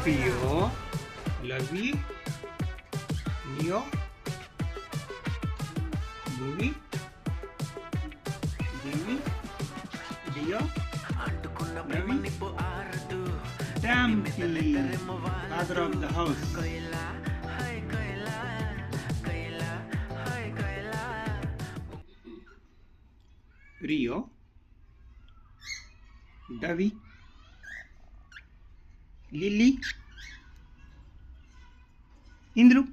Rio, Lovey, Neo, Movie, Jimmy, Rio, Lovey, Stampy, father of the house. Rio, Davi, Lily, Indru.